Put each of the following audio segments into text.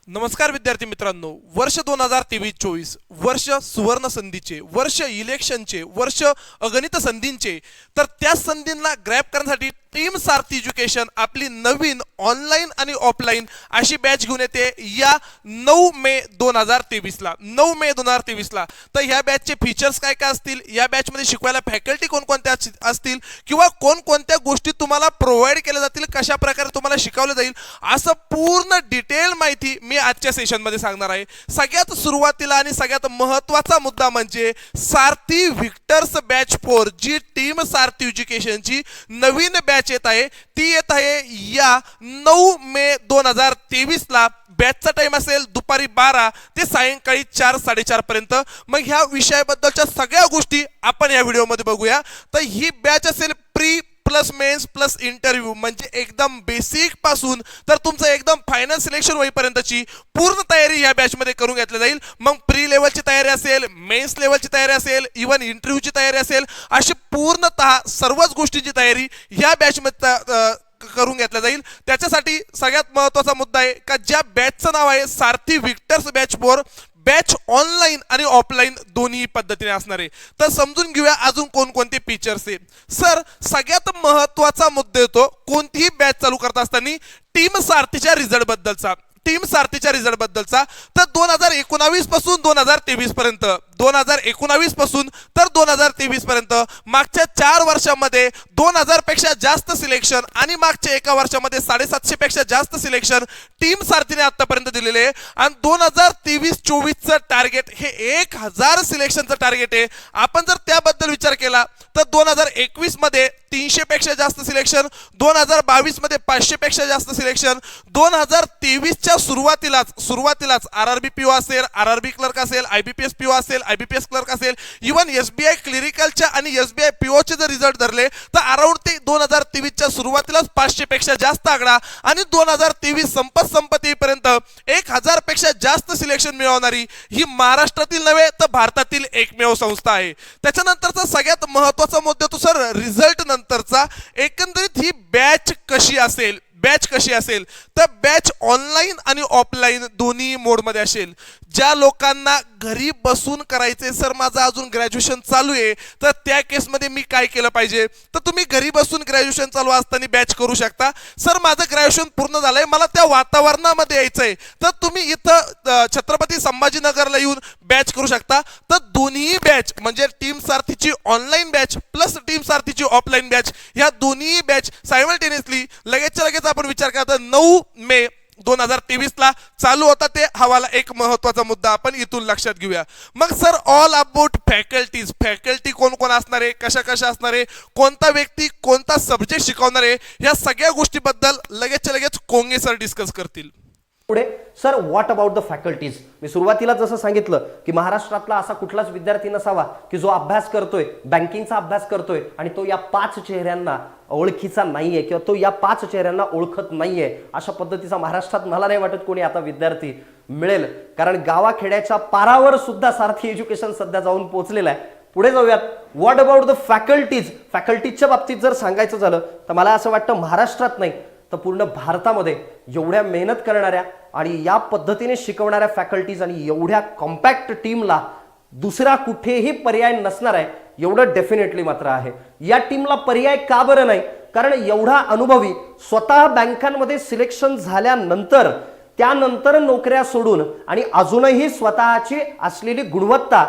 नमस्कार विद्यार्थी मित्रांनो, वर्ष 2023-24 वर्ष सुवर्ण संधीचे, वर्ष इलेक्शनचे, वर्ष अगणित संधींचे. तर त्या संधींना ग्रॅब करण्यासाठी टीम सारथी एज्युकेशन आपली नवीन ऑनलाईन आणि ऑफलाईन अशी बॅच घेऊन येते या 9 मे 2023ला. 9 मे 2023ला. तर ह्या बॅचचे फीचर्स काय काय असतील, या बॅचमध्ये शिकवायला फॅकल्टी कोणकोणत्या असतील किंवा कोणकोणत्या गोष्टी तुम्हाला प्रोव्हाइड केल्या जातील, कशा प्रकारे तुम्हाला शिकवलं जाईल, असं पूर्ण डिटेल माहिती मी आजच्या सेशनमध्ये सांगणार आहे. सगळ्यात सुरुवातीला आणि सगळ्यात महत्त्वाचा मुद्दा म्हणजे सारथी व्हिक्टर्स बॅच 4 जी टीम सारथी एज्युकेशनची नवीन बॅच येत आहे. ती येत आहे या 9 मे 2023ला. बॅचचा टाइम असेल दुपारी 12 ते सायंकाळी 4-4:30 पर्यंत. मग ह्या विषयाबद्दलच्या सगळ्या गोष्टी आपण या व्हिडिओमध्ये बघूया. तर ही बॅच असेल pre plus mains plus interview, म्हणजे एकदम बेसिक पासून तर तुमचं एकदम फायनल सिलेक्शन होईपर्यंतची पूर्ण तयारी या बॅचमध्ये करून घेतली जाईल. मग प्री लेवलची तयारी असेल, मेन्स लेवलची तयारी असेल, इव्हन इंटरव्ह्यूची तयारी असेल, अशी पूर्णतः सर्वच गोष्टींची तयारी या बॅचमध्ये करून घेतला जाईल. त्याच्यासाठी सगळ्यात महत्त्वाचा मुद्दा आहे का ज्या बॅचचं नाव आहे सारथी व्हिक्टर्स बॅच 4, बॅच ऑनलाईन आणि ऑफलाईन दोन्ही पद्धतीने असणार आहे. तर समजून घेऊया अजून कोणकोणते फीचर्स आहे. सर, सगळ्यात महत्त्वाचा मुद्दा येतो कोणतीही बॅच चालू करत असताना टीम सारथीच्या रिझल्ट बद्दलचा. टीम सारथीच्या रिझल्ट बद्दलचा तर 2019 पासून 2023 पर्यंत, 2019 पासून तर 2023 पर्यंत मागच्या 4 वर्षांमध्ये 2000 पेक्षा जास्त सिलेक्शन आणि मागच्या एका वर्षामध्ये 750 पेक्षा जास्त सिलेक्शन टीम सारथीने आतापर्यंत दिलेले आहे. आणि 2023-24चं टार्गेट हे 1000 सिलेक्शनचं टार्गेट आहे. आपण जर त्याबद्दल विचार केला तर 2021 मध्ये 300 पेक्षा जास्त सिलेक्शन, 2022 मध्ये 500 पेक्षा जास्त सिलेक्शन, 2023च्या सुरुवातीलाच आरआरबी पीओ असेल, आरआरबी क्लर्क असेल, आयबीपीएस पीओ असेल, आयबीपीएस क्लर्क असेल, इव्हन एसबीआय क्लिरिकलच्या आणि एसबीआय पीओचे जर रिझल्ट धरले तर अराउंड ते 2023च्या सुरुवातीलाच 500 पेक्षा जास्त आकडा आणि 2023 संपत येईपर्यंत 1000 पेक्षा जास्त सिलेक्शन मिळवणारी ही महाराष्ट्रातील नव्हे तर भारतातील एकमेव संस्था आहे. त्याच्यानंतरचा सगळ्यात महत्त्वाचा मुद्दा तो सर रिझल्ट नंतरचा. एकंदरीत ही बॅच कशी असेल, बॅच कशी असेल तर बॅच ऑनलाईन आणि ऑफलाईन दोन्ही मोडमध्ये असेल. ज्या लोकांना घरी बसून करायचे सर माझं अजून ग्रॅज्युएशन चालू आहे तर त्या केसमध्ये मी काय केलं पाहिजे, तर तुम्ही घरी बसून ग्रॅज्युएशन चालू असताना बॅच करू शकता. सर माझं ग्रॅज्युएशन पूर्ण झालंय, मला त्या वातावरणामध्ये यायचंय, तर तुम्ही इथं छत्रपती संभाजीनगरला येऊन बॅच करू शकता. तर दोन्ही बॅच म्हणजे टीम सारथीची ऑनलाईन बॅच प्लस टीम सारथीची ऑफलाईन बॅच, ह्या दोन्ही बॅच सायमल्टेनियसली लगेच आपण विचार करता 9 मे 2023ला चालू होता. ते हवाला एक महत्त्वाचा मुद्दा आपण इथून लक्षात घेऊया. मग sir all about faculties, faculty कोण कोण असणार आहे, कशा असणार आहे, कोणता व्यक्ती कोणता सब्जेक्ट शिकवणार आहे, या सगळ्या गोष्टीबद्दल लगेच कोंगे सर डिस्कस करतील. पुढे sir what about the faculties. मी सुरुवातीला जसं सांगितलं की महाराष्ट्रातला असा कुठलाच विद्यार्थी नसावा की जो अभ्यास करतोय, बँकिंगचा अभ्यास करतोय आणि तो या 5 चेहऱ्यांना ओळखीचा नाहीये किंवा तो या 5 चेहऱ्यांना ओळखत नाहीये. अशा पद्धतीचा महाराष्ट्रात मला नाही वाटत कोणी आता विद्यार्थी मिळेल, कारण गावाखेड्याच्या पारावर सुद्धा सारथी एज्युकेशन सध्या जाऊन पोहोचलेलं आहे. पुढे जाऊयात. What about the faculties. फॅकल्टीजच्या बाबतीत जर सांगायचं झालं तर मला असं वाटतं महाराष्ट्रात नाही तर पूर्ण भारतामध्ये एवढ्या मेहनत करणाऱ्या आणि या पद्धतीने शिकवणाऱ्या फॅकल्टीज आणि एवढ्या कॉम्पॅक्ट टीमला दुसरा कुठेही पर्याय नसणार आहे एवढं डेफिनेटली मात्र आहे. या टीमला पर्याय का बरं नाही, कारण एवढा अनुभवी स्वतः बँकांमध्ये सिलेक्शन झाल्यानंतर त्यानंतर नोकऱ्या सोडून आणि अजूनही स्वतःची असलेली गुणवत्ता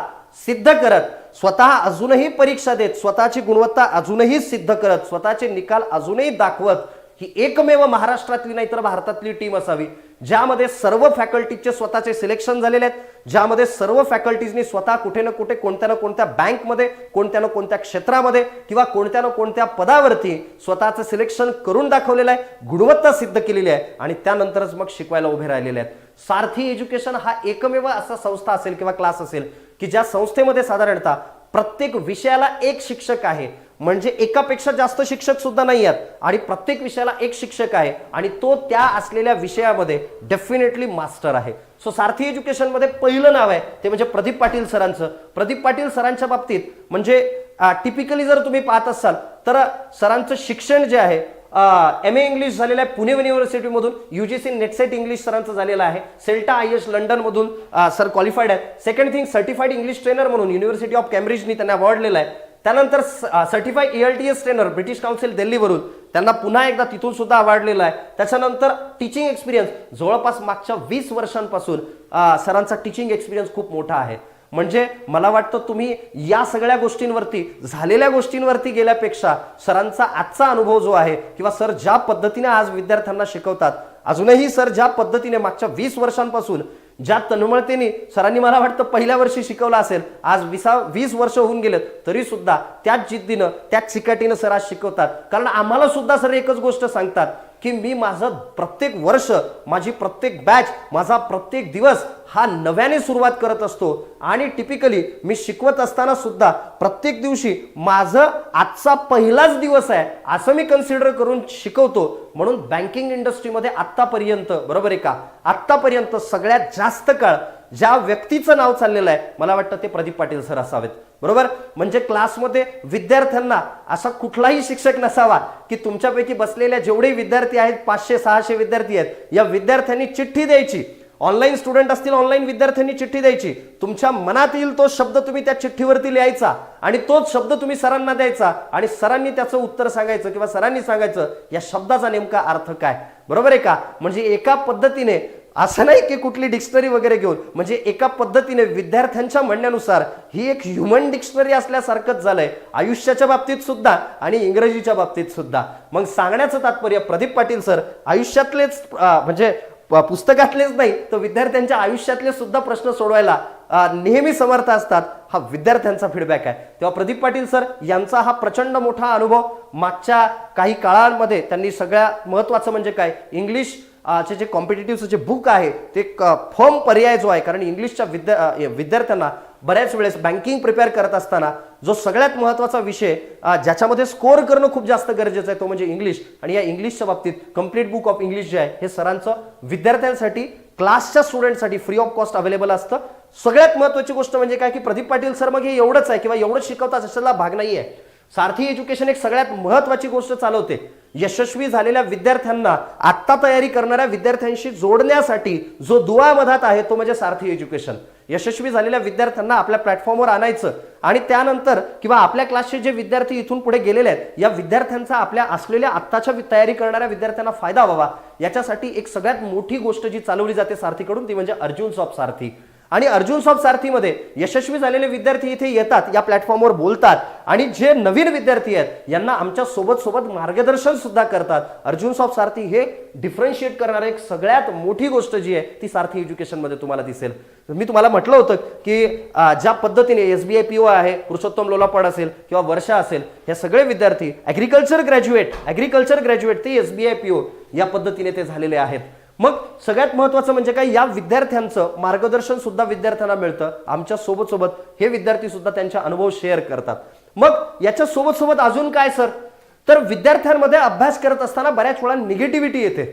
सिद्ध करत, स्वतः अजूनही परीक्षा देत, स्वतःची गुणवत्ता अजूनही सिद्ध करत, स्वतःचे निकाल अजूनही दाखवत ही एकमेव महाराष्ट्रातली नाही तर भारतातली टीम असावी ज्यामध्ये सर्व फॅकल्टीचे स्वतःचे सिलेक्शन झालेले आहेत, ज्यामध्ये सर्व फॅकल्टीजनी स्वतः कुठे ना कुठे कोणत्या ना कोणत्या बँकमध्ये, कोणत्या ना कोणत्या क्षेत्रामध्ये किंवा कोणत्या ना कोणत्या पदावरती स्वतःचं सिलेक्शन करून दाखवलेलं आहे, गुणवत्ता सिद्ध केलेली आहे आणि त्यानंतरच मग शिकवायला उभे राहिलेले आहेत. सारथी एज्युकेशन हा एकमेव असा संस्था असेल किंवा क्लास असेल की ज्या संस्थेमध्ये साधारणतः प्रत्येक विषयाला एक शिक्षक आहे, म्हणजे एकापेक्षा जास्त शिक्षक सुद्धा नाही आहेत आणि प्रत्येक विषयाला एक शिक्षक आहे आणि तो त्या असलेल्या विषयामध्ये डेफिनेटली मास्टर आहे. सो सारथी एज्युकेशन मध्ये पहिलं नाव आहे ते म्हणजे प्रदीप पाटील सरांचं. प्रदीप पाटील सरांच्या बाबतीत म्हणजे टिपिकली जर तुम्ही पाहत असाल तर सरांचं शिक्षण जे आहे MA इंग्लिश झालेलं आहे पुणे युनिव्हर्सिटीमधून, UGC नेटसेट इंग्लिश सरांचं झालेलं आहे, सेल्टा IS लंडनमधून सर क्वालिफाईड आहे. Second thing certified English trainer म्हणून युनिव्हर्सिटी ऑफ कॅम्ब्रिजनी त्यांना अवॉर्ड दिलेला आहे. त्यानंतर certified ELTS trainer British council दिल्लीवरून त्यांना पुन्हा एकदा तिथून सुद्धा अवॉर्ड आहे. त्याच्यानंतर टीचिंग एक्सपिरियन्स जवळपास मागच्या 20 वर्षांपासून सरांचा टीचिंग एक्सपिरियन्स खूप मोठा आहे. म्हणजे मला वाटतं तुम्ही या सगळ्या गोष्टींवरती झालेल्या गोष्टींवरती गेल्यापेक्षा सरांचा आजचा अनुभव जो आहे किंवा सर ज्या पद्धतीने आज विद्यार्थ्यांना शिकवतात, अजूनही सर ज्या पद्धतीने मागच्या 20 वर्षांपासून ज्या तन्मयतेने सरांनी मला वाटतं पहिल्या वर्षी शिकवलं असेल, आज 20 वर्ष होऊन गेलेत तरी सुद्धा त्याच जिद्दीनं त्याच चिकाटीनं सर आज शिकवतात. कारण आम्हाला सुद्धा सर एकच गोष्ट सांगतात की मी माझं प्रत्येक वर्ष, माझी प्रत्येक बॅच, माझा प्रत्येक दिवस हा नव्याने सुरुवात करत असतो. आणि टिपिकली मी शिकवत असताना सुद्धा प्रत्येक दिवशी माझं आजचा पहिलाच दिवस आहे असं मी कन्सिडर करून शिकवतो. म्हणून बँकिंग इंडस्ट्रीमध्ये आत्तापर्यंत, बरोबर आहे का, आत्तापर्यंत सगळ्यात जास्त काळ ज्या व्यक्तीचं नाव चाललेलं आहे मला वाटतं ते प्रदीप पाटील सर असावेत. बरोबर, म्हणजे क्लासमध्ये विद्यार्थ्यांना असा कुठलाही शिक्षक नसावा की तुमच्यापैकी बसलेल्या जेवढे विद्यार्थी आहेत, 500-600 विद्यार्थी आहेत, या विद्यार्थ्यांनी चिठ्ठी द्यायची. ऑनलाईन स्टुडंट असतील, ऑनलाईन विद्यार्थ्यांनी चिठ्ठी द्यायची. तुमच्या मनात येईल तो शब्द तुम्ही त्या चिठ्ठीवरती लिहायचा आणि तोच शब्द तुम्ही सरांना द्यायचा आणि सरांनी त्याचं उत्तर सांगायचं किंवा सरांनी सांगायचं या शब्दाचा नेमका अर्थ काय. बरोबर आहे का. म्हणजे एका पद्धतीने असं नाही की कुठली डिक्शनरी वगैरे घेऊन, म्हणजे एका पद्धतीने विद्यार्थ्यांच्या म्हणण्यानुसार ही एक ह्युमन डिक्शनरी असल्यासारखंच झालंय आयुष्याच्या बाबतीत सुद्धा आणि इंग्रजीच्या बाबतीत सुद्धा. मग सांगण्याचं तात्पर्य प्रदीप पाटील सर आयुष्यातलेच म्हणजे पुस्तकातलेच नाही तर विद्यार्थ्यांच्या आयुष्यातले सुद्धा प्रश्न सोडवायला नेहमी समर्थ असतात. हा विद्यार्थ्यांचा फीडबॅक आहे. तेव्हा प्रदीप पाटील सर यांचा हा प्रचंड मोठा अनुभव मागच्या काही काळांमध्ये त्यांनी सगळ्यात महत्वाचं म्हणजे काय, इंग्लिश जे कॉम्पिटिटिव्हचं जे बुक आहे ते फर्म पर्याय जो आहे, कारण इंग्लिशच्या विद्यार्थ्यांना बऱ्याच वेळेस बँकिंग प्रिपेअर करत असताना जो सगळ्यात महत्त्वाचा विषय ज्याच्यामध्ये स्कोअर करणं खूप जास्त गरजेचं आहे तो म्हणजे इंग्लिश. आणि या इंग्लिशच्या बाबतीत कम्प्लीट बुक ऑफ इंग्लिश जे आहे हे सरांचं विद्यार्थ्यांसाठी, क्लासच्या स्टुडंटसाठी फ्री ऑफ कॉस्ट अवेलेबल असतं. सगळ्यात महत्त्वाची गोष्ट म्हणजे काय की प्रदीप पाटील सर मग हे एवढंच आहे किंवा एवढंच शिकवतात अशाला भाग नाही आहे. सारथी एज्युकेशन एक सगळ्यात महत्त्वाची गोष्ट चालवते. यशस्वी झालेल्या विद्यार्थ्यांना, आत्ता तयारी करणाऱ्या विद्यार्थ्यांशी जोडण्यासाठी जो दुवा मधात आहे तो म्हणजे सारथी एज्युकेशन. यशस्वी झालेल्या विद्यार्थ्यांना आपल्या प्लॅटफॉर्मवर आणायचं आणि त्यानंतर किंवा आपल्या क्लासचे जे विद्यार्थी इथून पुढे गेलेले आहेत या विद्यार्थ्यांचा आपल्या असलेल्या आत्ताच्या तयारी करणाऱ्या विद्यार्थ्यांना फायदा व्हावा याच्यासाठी एक सगळ्यात मोठी गोष्ट जी चालवली जाते सारथीकडून ती म्हणजे अर्जुन सॉफ्ट सारथी. आणि अर्जुन सॉफ्ट सारथीमध्ये यशस्वी झालेले विद्यार्थी इथे येतात, या प्लॅटफॉर्मवर बोलतात आणि जे नवीन विद्यार्थी आहेत यांना आमच्या सोबत मार्गदर्शन सुद्धा करतात. अर्जुन सॉफ्ट सारथी हे डिफरन्शिएट करणारे एक सगळ्यात मोठी गोष्ट जी आहे ती सारथी एज्युकेशनमध्ये तुम्हाला दिसेल. मी तुम्हाला म्हटलं होतं की ज्या पद्धतीने SBI PO आहे, पुरुषोत्तम लोलापड असेल किंवा वर्षा असेल, हे सगळे विद्यार्थी ॲग्रिकल्चर ग्रॅज्युएट ते SBI PO या पद्धतीने ते झालेले आहेत. मग सगळ्यात महत्त्वाचं म्हणजे काय, या विद्यार्थ्यांचं मार्गदर्शन सुद्धा विद्यार्थ्यांना मिळतं. आमच्या सोबत हे विद्यार्थी सुद्धा त्यांचे अनुभव शेअर करतात. मग याच्या सोबत अजून काय सर, तर विद्यार्थ्यांमध्ये अभ्यास करत असताना बऱ्याच वेळा निगेटिव्हिटी येते.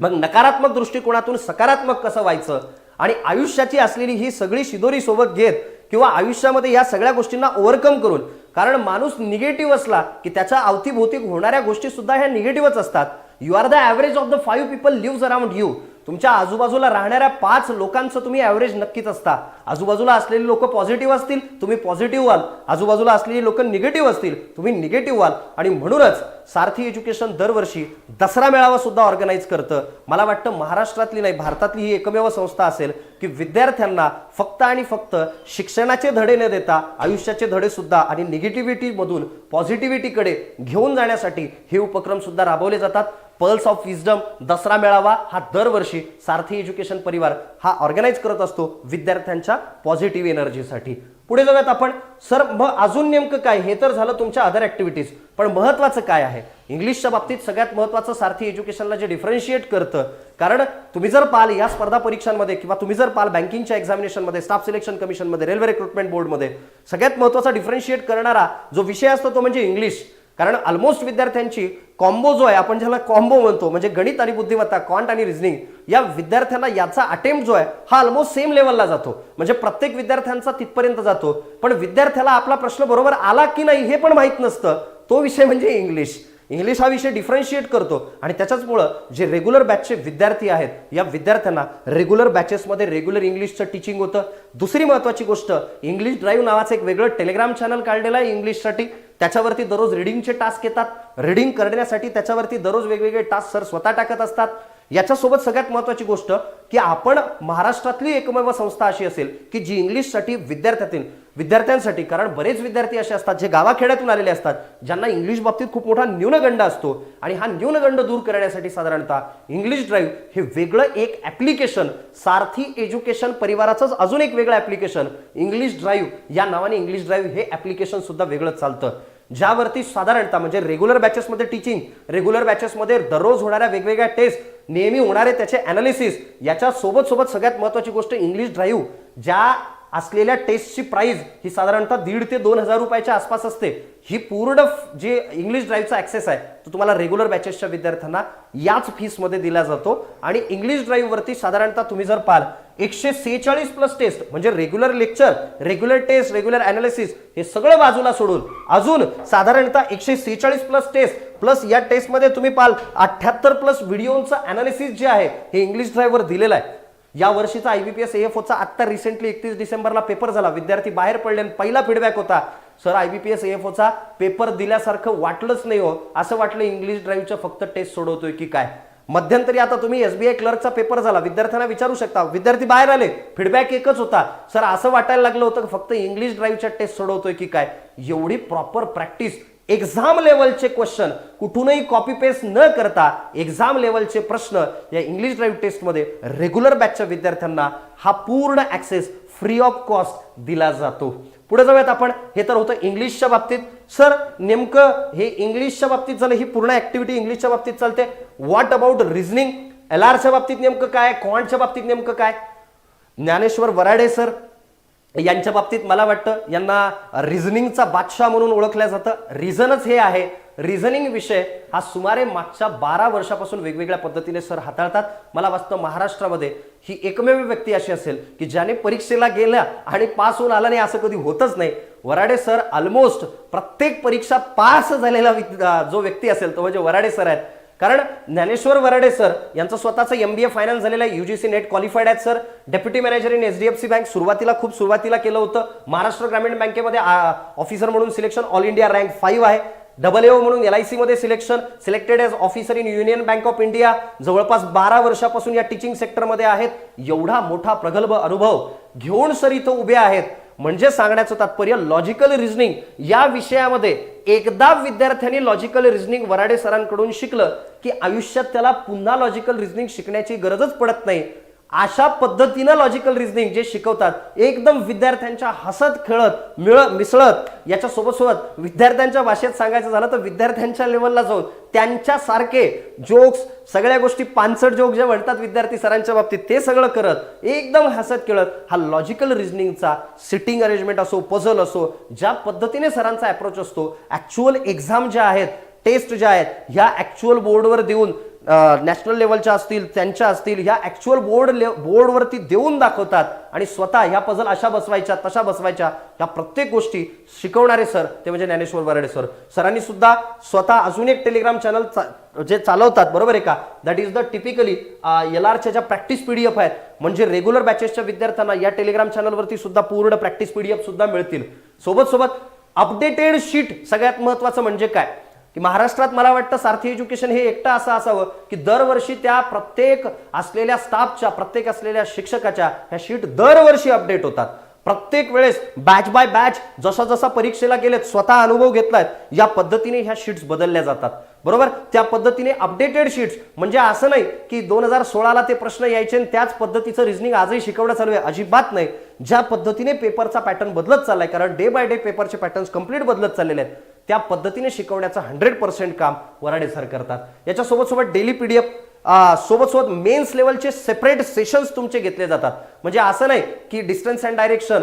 मग नकारात्मक दृष्टिकोनातून सकारात्मक कसं व्हायचं आणि आयुष्याची असलेली ही सगळी शिदोरी सोबत घेत किंवा आयुष्यामध्ये या सगळ्या गोष्टींना ओव्हरकम करून, कारण माणूस निगेटिव्ह असला की त्याच्या अवतीभोवती होणाऱ्या गोष्टी सुद्धा ह्या निगेटिव्हच असतात. You are the average of the 5 people lives around you. तुमच्या आजूबाजूला राहणाऱ्या 5 लोकांचं तुम्ही ॲव्हरेज नक्कीच असता. आजूबाजूला असलेली लोक पॉझिटिव्ह असतील तुम्ही पॉझिटिव्ह व्हाल, आजूबाजूला असलेली लोक निगेटिव्ह असतील तुम्ही निगेटिव्ह व्हाल. आणि म्हणूनच सारथी एज्युकेशन दरवर्षी दसरा मेळावा सुद्धा ऑर्गनाईज करतं. मला वाटतं महाराष्ट्रातली नाही भारतातली ही एकमेव संस्था असेल की विद्यार्थ्यांना फक्त आणि फक्त शिक्षणाचे धडे न देता आयुष्याचे धडे सुद्धा आणि निगेटिव्हिटी मधून पॉझिटिव्हिटीकडे घेऊन जाण्यासाठी हे उपक्रम सुद्धा राबवले जातात. पर्ल्स ऑफ विजडम दसरा मेळावा हा दरवर्षी सारथी एज्युकेशन परिवार हा ऑर्गनाईज करत असतो विद्यार्थ्यांच्या पॉझिटिव्ह एनर्जीसाठी. पुढे जाऊयात आपण. सर मग अजून नेमकं काय, हे तर झालं तुमच्या अदर ऍक्टिव्हिटीज, पण महत्त्वाचं काय आहे इंग्लिशच्या बाबतीत सगळ्यात महत्त्वाचं सारथी एज्युकेशनला जे डिफरन्शिएट करतं, कारण तुम्ही जर पाल या स्पर्धा परीक्षांमध्ये किंवा तुम्ही जर पाल बँकिंगच्या एक्झामिनेशनमध्ये, स्टाफ सिलेक्शन कमिशनमध्ये, रेल्वे रिक्रुटमेंट बोर्डमध्ये सगळ्यात महत्त्वाचा डिफरन्शिएट करणारा जो विषय असतो तो म्हणजे इंग्लिश. कारण ऑलमोस्ट विद्यार्थ्यांची कॉम्बो जो आहे, आपण ज्याला कॉम्बो म्हणतो म्हणजे गणित आणि बुद्धिमत्ता, क्वांट आणि रिझनिंग, या विद्यार्थ्यांना याचा अटेम्प्ट जो आहे हा ऑलमोस्ट सेम लेवलला जातो. म्हणजे प्रत्येक विद्यार्थ्यांचा तिथपर्यंत जातो. पण विद्यार्थ्याला आपला प्रश्न बरोबर आला की नाही हे पण माहीत नसतं. तो विषय म्हणजे इंग्लिश. इंग्लिश हा विषय डिफरन्शिएट करतो आणि त्याच्याचमुळं जे रेग्युलर बॅचचे विद्यार्थी आहेत या विद्यार्थ्यांना रेग्युलर बॅचेसमध्ये रेग्युलर इंग्लिशचं टीचिंग होतं. दुसरी महत्त्वाची गोष्ट, इंग्लिश ड्राईव्ह नावाचं एक वेगळं टेलिग्राम चॅनल काढलेलं आहे इंग्लिशसाठी. त्याच्यावरती दररोज रिडिंगचे टास्क येतात. रिडिंग करण्यासाठी त्याच्यावरती दररोज वेगवेगळे टास्क सर स्वतः टाकत असतात. याच्यासोबत सगळ्यात महत्त्वाची गोष्ट की आपण महाराष्ट्रातली एकमेव संस्था अशी असेल की जी इंग्लिशसाठी विद्यार्थ्यांसाठी, कारण बरेच विद्यार्थी असे असतात जे गावाखेड्यातून आलेले असतात ज्यांना इंग्लिश बाबतीत खूप मोठा न्यूनगंड असतो आणि हा न्यूनगंड दूर करण्यासाठी साधारणतः इंग्लिश ड्राईव्ह हे वेगळं एक ऍप्लिकेशन, सारथी एज्युकेशन परिवाराचंच अजून एक वेगळं ऍप्लिकेशन इंग्लिश ड्राईव्ह या नावाने इंग्लिश ड्राईव्ह हे ऍप्लिकेशन सुद्धा वेगळं चालतं, ज्यावरती साधारणतः म्हणजे रेग्युलर बॅचेसमध्ये टीचिंग, रेग्युलर बॅचेसमध्ये दररोज होणाऱ्या वेगवेगळ्या टेस्ट, नेहमी होणारे त्याचे अनालिसिस, याच्या सोबत सगळ्यात महत्त्वाची गोष्ट इंग्लिश ड्राईव्ह ज्या असलेल्या टेस्टची प्राइस ही साधारणतः 1,500 ते 2,000 रुपयाच्या आसपास असते. ही पूर्ण जे इंग्लिश ड्राईव्हचा ऍक्सेस आहे तो तुम्हाला रेग्युलर बॅचेसच्या विद्यार्थ्यांना याच फीसमध्ये दिला जातो. आणि इंग्लिश ड्राईव्ह वरती साधारणतः तुम्ही जर पाहाल 146 प्लस टेस्ट म्हणजे regular lecture, regular test, regular analysis हे सगळं बाजूला सोडून अजून साधारणतः 146 प्लस टेस्ट प्लस या टेस्टमध्ये तुम्ही पाहाल 78 प्लस व्हिडिओचं अनालिसिस जे आहे हे इंग्लिश ड्राईव्हवर दिलेलं आहे. या वर्षीचा IBPS AFOचा आता रिसेंटली 31 डिसेंबरला पेपर झाला. विद्यार्थी बाहेर पडले. पहिला फीडबॅक होता, सर IBPS AFOचा पेपर दिल्यासारखं वाटलंच नाही हो, असं वाटलं इंग्लिश ड्राईव्हच्या फक्त टेस्ट सोडवतोय की काय. मध्यंतरी आता तुम्ही SBI क्लर्कचा पेपर झाला, विद्यार्थ्यांना विचारू शकता, विद्यार्थी बाहेर आले, फीडबॅक एकच होता, सर असं वाटायला लागलं होतं फक्त इंग्लिश ड्राईव्हच्या टेस्ट सोडवतोय की काय. एवढी प्रॉपर प्रॅक्टिस, एक्झाम लेवलचे क्वेश्चन कुठूनही कॉपी पेस्ट न करता एक्झाम लेवलचे प्रश्न या इंग्लिश ड्राईव्ह टेस्टमध्ये रेग्युलर बॅचच्या विद्यार्थ्यांना हा पूर्ण ऍक्सेस फ्री ऑफ कॉस्ट दिला जातो. पुढे जाऊयात आपण. हे तर होतं इंग्लिशच्या बाबतीत. सर नेमकं हे इंग्लिशच्या बाबतीत झालं, ही पूर्ण ऍक्टिव्हिटी इंग्लिशच्या बाबतीत चालते. व्हॉट अबाउट रिझनिंग, LRच्या बाबतीत नेमकं काय, क्वांटच्या बाबतीत नेमकं काय. ज्ञानेश्वर वराडे सर यांच्या बाबतीत मला वाटतं यांना रिझनिंगचा बादशाह म्हणून ओळखलं जातं. रिझनच हे आहे, रिझनिंग विषय हा सुमारे मागच्या 12 वर्षापासून वेगवेगळ्या पद्धतीने सर हाताळतात. मला वाटतं महाराष्ट्रामध्ये ही एकमेव व्यक्ती अशी असेल की ज्याने परीक्षेला गेल्या आणि पास होऊन आला नाही असं कधी होतच नाही. वराडे सर ऑलमोस्ट प्रत्येक परीक्षा पास झालेला जो व्यक्ती असेल तो म्हणजे वराडे सर आहेत. कारण ज्ञानेश्वर वराडे सर यांचं स्वतःचं MBA फायनल झालेलं आहे, UGC नेट क्वालिफाईड आहेत sir. Deputy manager in HDFC bank सुरुवातीला केलं होतं. महाराष्ट्र ग्रामीण बँकेमध्ये ऑफिसर म्हणून सिलेक्शन, ऑल इंडिया रँक 5 आहे. AAO म्हणून LIC मध्ये selection, selected as officer in Union Bank of India. जवळपास 12 वर्षापासून या टीचिंग सेक्टरमध्ये आहेत. एवढा मोठा प्रगल्भ अनुभव घेऊन सर इथं उभे आहेत. म्हणजे सांगण्याचं तात्पर्य लॉजिकल रिझनिंग या विषयामध्ये एकदा विद्यार्थ्यांनी लॉजिकल रिझनिंग वराडे सरांकडून शिकलं की आयुष्यात त्याला पुन्हा लॉजिकल रिझनिंग शिकण्याची गरजच पडत नाही. अशा पद्धतीनं लॉजिकल रिझनिंग जे शिकवतात एकदम विद्यार्थ्यांच्या हसत खेळत मिसळत, याच्या सोबत विद्यार्थ्यांच्या भाषेत सांगायचं झालं तर विद्यार्थ्यांच्या लेवलला जाऊन त्यांच्यासारखे जोक्स, सगळ्या गोष्टी पानसट जोक जे म्हणतात विद्यार्थी सरांच्या बाबतीत ते सगळं करत एकदम हसत खेळत हा लॉजिकल रिझनिंगचा सिटिंग अरेंजमेंट असो, पझल असो, ज्या पद्धतीने सरांचा अप्रोच असतो, ऍक्च्युअल एक्झाम ज्या आहेत, टेस्ट ज्या आहेत ह्या ऍक्च्युअल बोर्डवर देऊन नॅशनल लेवलच्या असतील त्यांच्या असतील ह्या ऍक्च्युअल बोर्डवरती देऊन दाखवतात आणि स्वतः ह्या पझल अशा बसवायच्या तशा बसवायच्या ह्या प्रत्येक गोष्टी शिकवणारे सर ते म्हणजे ज्ञानेश्वर वराडे सर. सरांनी सुद्धा स्वतः अजून एक टेलिग्राम चॅनल जे चालवतात, बरोबर आहे का, दॅट इज द टिपिकली LRच्या ज्या प्रॅक्टिस PDF आहेत, म्हणजे रेग्युलर बॅचेसच्या विद्यार्थ्यांना या टेलिग्राम चॅनलवरती सुद्धा पूर्ण प्रॅक्टिस PDF सुद्धा मिळतील. सोबत अपडेटेड शीट. सगळ्यात महत्वाचं म्हणजे काय की महाराष्ट्रात मला वाटतं सारथी एज्युकेशन हे एकटं असं असावं की दरवर्षी त्या प्रत्येक असलेल्या स्टाफच्या, प्रत्येक असलेल्या शिक्षकाच्या ह्या शीट दरवर्षी अपडेट होतात. प्रत्येक वेळेस बॅच बाय बॅच जसा परीक्षेला गेलेत, स्वतः अनुभव घेतलाय, या पद्धतीने ह्या शीट्स बदलल्या जातात. बरोबर, त्या पद्धतीने अपडेटेड शीट्स. म्हणजे असं नाही की 2016ला ते प्रश्न यायचे आणि त्याच पद्धतीचं रिझनिंग आजही शिकवणं चालू आहे, अजिबात नाही. ज्या पद्धतीने पेपरचा पॅटर्न बदलत चाललाय, कारण डे बाय डे पेपरचे पॅटर्न्स कंप्लीट बदलत चाललेले आहेत, त्या पद्धतीने शिकवण्याचं 100% काम वराडे सर करतात. याच्या सोबत डेली PDF सोबत मेन्स लेवलचे सेपरेट सेशन्स तुमचे घेतले जातात. म्हणजे असं नाही की डिस्टन्स अँड डायरेक्शन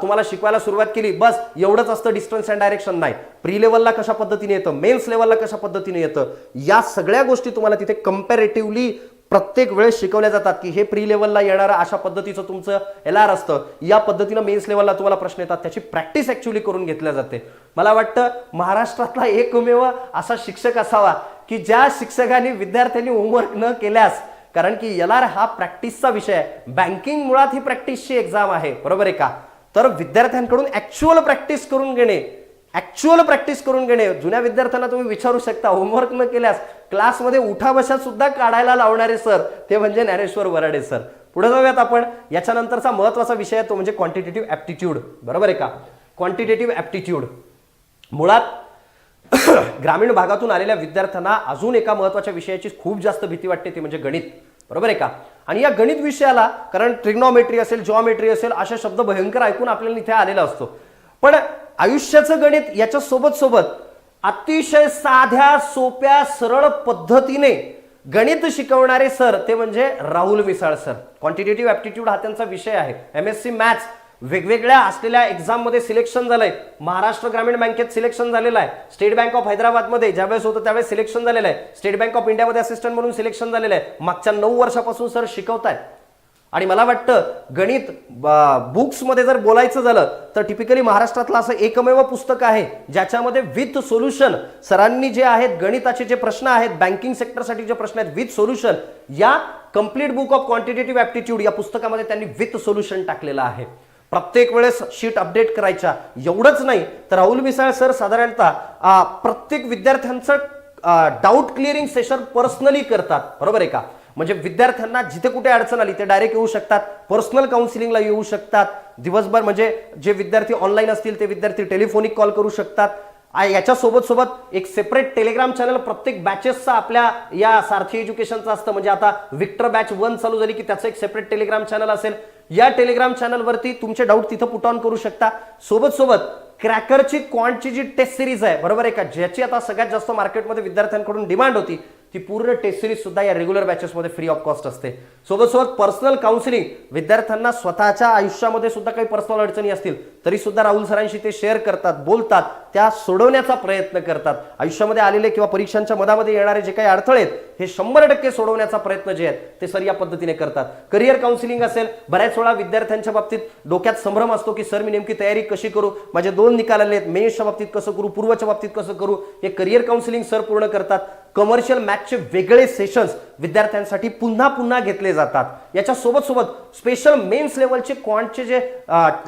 तुम्हाला शिकवायला सुरुवात केली बस एवढंच असतं, डिस्टन्स अँड डायरेक्शन नाही. प्री लेवलला कशा पद्धतीने येतं, मेन्स लेवलला कशा पद्धतीने येतं, या सगळ्या गोष्टी तुम्हाला तिथे कंपॅरेटिव्हली प्रत्येक वेळेस शिकवल्या जातात की हे प्री लेवलला येणारं अशा पद्धतीचं तुमचं LR असतं, या पद्धतीनं मेन्स लेवलला तुम्हाला प्रश्न येतात, त्याची प्रॅक्टिस ऍक्च्युअली करून घेतल्या जाते. मला वाटतं महाराष्ट्रातला एकमेव असा शिक्षक असावा की ज्या शिक्षकांनी विद्यार्थ्यांनी होमवर्क न केल्यास, कारण की LR हा प्रॅक्टिसचा विषय आहे. बँकिंग मुळात ही प्रॅक्टिसची एक्झाम आहे, बरोबर आहे का? तर विद्यार्थ्यांकडून ऍक्च्युअल प्रॅक्टिस करून घेणे, जुन्या विद्यार्थ्यांना तुम्ही विचारू शकता, होमवर्क न केल्यास क्लासमध्ये उठा बशा सुद्धा काढायला लावणारे सर ते म्हणजे ज्ञानेश्वर वराडे सर. पुढे जाऊयात आपण. याच्यानंतरचा महत्वाचा विषय आहे तो म्हणजे क्वांटिटेटिव्ह ऍप्टिट्यूड, बरोबर आहे का? क्वांटिटेटिव्ह ऍप्टिट्यूड मुळात ग्रामीण भागातून आलेल्या विद्यार्थ्यांना अजून एका महत्वाच्या विषयाची खूप जास्त भीती वाटते, ती म्हणजे गणित, बरोबर आहे का? आणि या गणित विषयाला, कारण ट्रिग्नॉमेट्री असेल, जॉमेट्री असेल, अशा शब्द भयंकर ऐकून आपल्याला इथे आलेला असतो, पण आयुष्याचं गणित याच्या सोबत अतिशय साध्या सोप्या सरळ पद्धतीने गणित शिकवणारे सर ते म्हणजे Rahul Misal sir. Quantitative aptitude हा त्यांचा विषय आहे. MSc मॅथ्स वेगवेगळ्या असलेल्या एक्झाम मध्ये सिलेक्शन झालंय. महाराष्ट्र ग्रामीण बँकेत सिलेक्शन झालेलं आहे. स्टेट बँक ऑफ हैदराबाद मध्ये ज्यावेळेस होतं त्यावेळेस सिलेक्शन झालेलं आहे. स्टेट बँक ऑफ इंडियामध्ये असिस्टंट म्हणून सिलेक्शन झालेलं आहे. मागच्या 9 वर्षापासून सर शिकवतायत. आणि मला वाटतं गणित बुक्स मध्ये जर बोलायचं झालं तर टिपिकली महाराष्ट्रातलं असं एकमेव पुस्तक आहे ज्याच्यामध्ये विथ सोल्युशन सरांनी जे आहेत गणिताचे जे प्रश्न आहेत, बँकिंग सेक्टरसाठी जे प्रश्न आहेत विथ सोल्युशन, या complete book of quantitative aptitude या पुस्तकामध्ये त्यांनी विथ सोल्युशन टाकलेलं आहे. प्रत्येक वेळेस शीट अपडेट करायच्या. एवढंच नाही तर राहुल मिसाळ सर साधारणतः प्रत्येक विद्यार्थ्यांचं डाऊट क्लिअरिंग सेशन पर्सनली करतात, बरोबर आहे का? म्हणजे विद्यार्थ्यांना जिथे कुठे अडचण आली ते डायरेक्ट येऊ शकतात, पर्सनल काउन्सिलिंगला येऊ शकतात. दिवसभर म्हणजे जे विद्यार्थी ऑनलाईन असतील ते विद्यार्थी टेलिफोनिक कॉल करू शकतात. याच्या सोबत एक सेपरेट टेलिग्राम चॅनल प्रत्येक बॅचेसचा आपल्या या सारथी एज्युकेशनचा असतं. म्हणजे आता विक्टर बॅच 1 चालू झाली की त्याचं एक सेपरेट टेलिग्राम चॅनल असेल. या टेलिग्राम चॅनलवरती तुमचे डाऊट तिथं पुट ऑन करू शकता. सोबत क्रॅकरची क्वांटची जी टेस्ट सिरीज आहे, बरोबर आहे का, ज्याची आता सगळ्यात जास्त मार्केटमध्ये विद्यार्थ्यांकडून डिमांड होती, ती पूर्ण टेस्ट सिरीज सुद्धा या रेग्युलर बॅचेसमध्ये फ्री ऑफ कॉस्ट असते. सोबत पर्सनल काउन्सिलिंग, विद्यार्थ्यांना स्वतःच्या आयुष्यामध्ये सुद्धा काही पर्सनल अडचणी असतील तरी सुद्धा राहुल सरांशी ते शेअर करतात, बोलतात, त्या सोडवण्याचा प्रयत्न करतात. आयुष्यामध्ये आलेले किंवा परीक्षांच्या मधामध्ये येणारे जे काही अडथळे आहेत हे 100% सोडवण्याचा प्रयत्न जे आहेत ते सर या पद्धतीने करतात. करिअर काउन्सिलिंग असेल, बऱ्याच वेळा विद्यार्थ्यांच्या बाबतीत डोक्यात संभ्रम असतो की सर मी नेमकी तयारी कशी करू, माझे 2 निकाल आले आहेत, मेन्सच्या बाबतीत कसं करू, पूर्वच्या बाबतीत कसं करू, हे करिअर काउन्सिलिंग सर पूर्ण करतात. कमर्शियल मॅथचे वेगळे सेशन्स विद्यार्थ्यांसाठी पुन्हा घेतले जातात. याच्या सोबत स्पेशल मेन्स लेवलचे क्वांटचे जे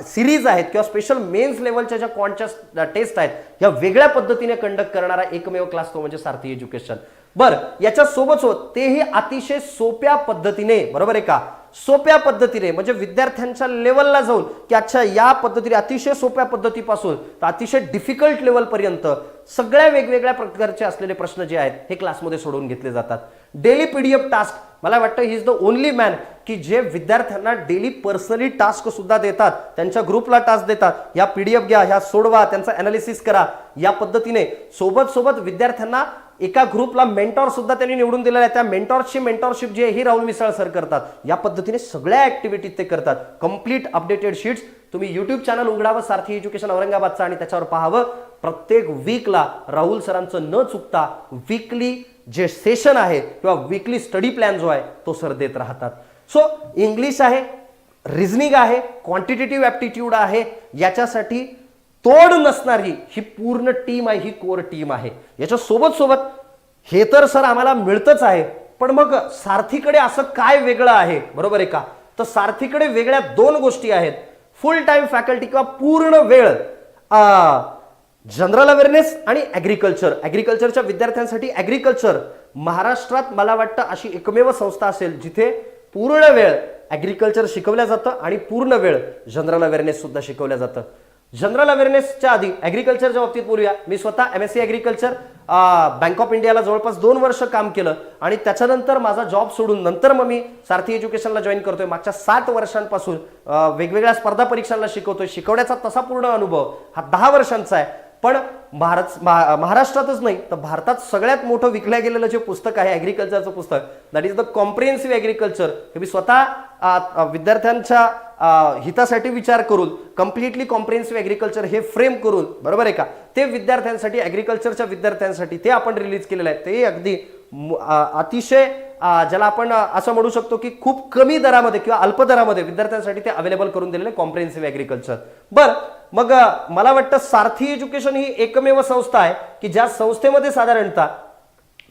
सिरीज आहेत किंवा स्पेशल मेन्स लेवलच्या ज्या क्वांटच्या टेस्ट आहेत या वेगळ्या पद्धतीने कंडक्ट करणारा एकमेव क्लास तो म्हणजे सारथी एज्युकेशन. बरं, याच्या सोबत तेही अतिशय सोप्या पद्धतीने, बरोबर आहे का, सोप्या पद्धतीने म्हणजे विद्यार्थ्यांच्या लेवलला जाऊन की अच्छा या पद्धतीने अतिशय सोप्या पद्धतीपासून तर अतिशय डिफिकल्ट लेवल पर्यंत सगळ्या वेगवेगळ्या प्रकारचे असलेले प्रश्न जे आहेत हे क्लासमध्ये सोडवून घेतले जातात. डेली PDF टास्क, मला वाटतं ही इज द ओनली मॅन की जे विद्यार्थ्यांना डेली पर्सनली टास्क सुद्धा देतात, त्यांच्या ग्रुपला टास्क देतात, या PDF घ्या, ह्या सोडवा, त्यांचा अनालिसिस करा, या पद्धतीने सोबत विद्यार्थ्यांना एका ग्रुपला मेंटॉर सुद्धा त्यांनी निवडून दिलेला आहे. त्या मेंटॉरशिप जी आहे ही राहुल मिसाळ सर करतात. या पद्धतीने सगळ्या ऍक्टिव्हिटी ते करतात. कंप्लीट अपडेटेड शीट्स तुम्ही युट्यूब चॅनल उघडावं सारथी एज्युकेशन औरंगाबादचं आणि त्याच्यावर पाहावं. प्रत्येक वीकला राहुल सरांचं न चुकता वीकली जे सेशन आहे किंवा वीकली स्टडी प्लॅन जो आहे तो सर देत राहतात. सो इंग्लिश आहे, रिझनिंग आहे, क्वांटिटेटिव्ह ऍप्टिट्यूड आहे, याच्यासाठी तोड नसणारी ही पूर्ण टीम आहे, ही कोर टीम आहे. याच्या सोबत हे तर सर आम्हाला मिळतच आहे, पण मग सारथीकडे असं काय वेगळं आहे, बरोबर आहे का? तर सारथीकडे वेगळ्या 2 गोष्टी आहेत. फुल टाइम फॅकल्टी किंवा पूर्ण वेळ जनरल अवेअरनेस आणि ऍग्रिकल्चरच्या विद्यार्थ्यांसाठी ऍग्रिकल्चर महाराष्ट्रात मला वाटतं अशी एकमेव संस्था असेल जिथे पूर्ण वेळ ऍग्रिकल्चर शिकवल्या जातं आणि पूर्ण वेळ जनरल अवेअरनेस सुद्धा शिकवल्या जातं. जनरल अवेअरनेसच्या आधी ऍग्रिकल्चरच्या बाबतीत बोलूया. मी स्वतः MSc ऍग्रिकल्चर बँक ऑफ इंडियाला जवळपास 2 वर्ष काम केलं आणि त्याच्यानंतर माझा जॉब सोडून नंतर मग मी सारथी एज्युकेशनला जॉईन करतोय. मागच्या 7 वर्षांपासून वेगवेगळ्या स्पर्धा परीक्षांना शिकवतोय. शिकवण्याचा तसा पूर्ण अनुभव हा 10 वर्षांचा आहे. पण महाराष्ट्रातच नाही तर भारतात सगळ्यात मोठं विकल्या गेलेलं जे पुस्तक आहे ऍग्रिकल्चरचं पुस्तक, that is the comprehensive agriculture, हे मी स्वतः विद्यार्थ्यांच्या हितासाठी विचार करून कम्प्लिटली कॉम्प्रिहेन्सिव्ह ॲग्रिकल्चर हे फ्रेम करून, बरोबर आहे का, ते विद्यार्थ्यांसाठी, ॲग्रिकल्चरच्या विद्यार्थ्यांसाठी ते आपण रिलीज केलेलं आहे. ते अगदी अतिशय ज्याला आपण असं म्हणू शकतो की खूप कमी दरामध्ये किंवा अल्प दरामध्ये विद्यार्थ्यांसाठी ते अवेलेबल करून दिलेले कॉम्प्रिहेन्सिव्ह ॲग्रिकल्चर. बरं, मग मला वाटतं सारथी एज्युकेशन ही एकमेव संस्था आहे की ज्या संस्थेमध्ये साधारणतः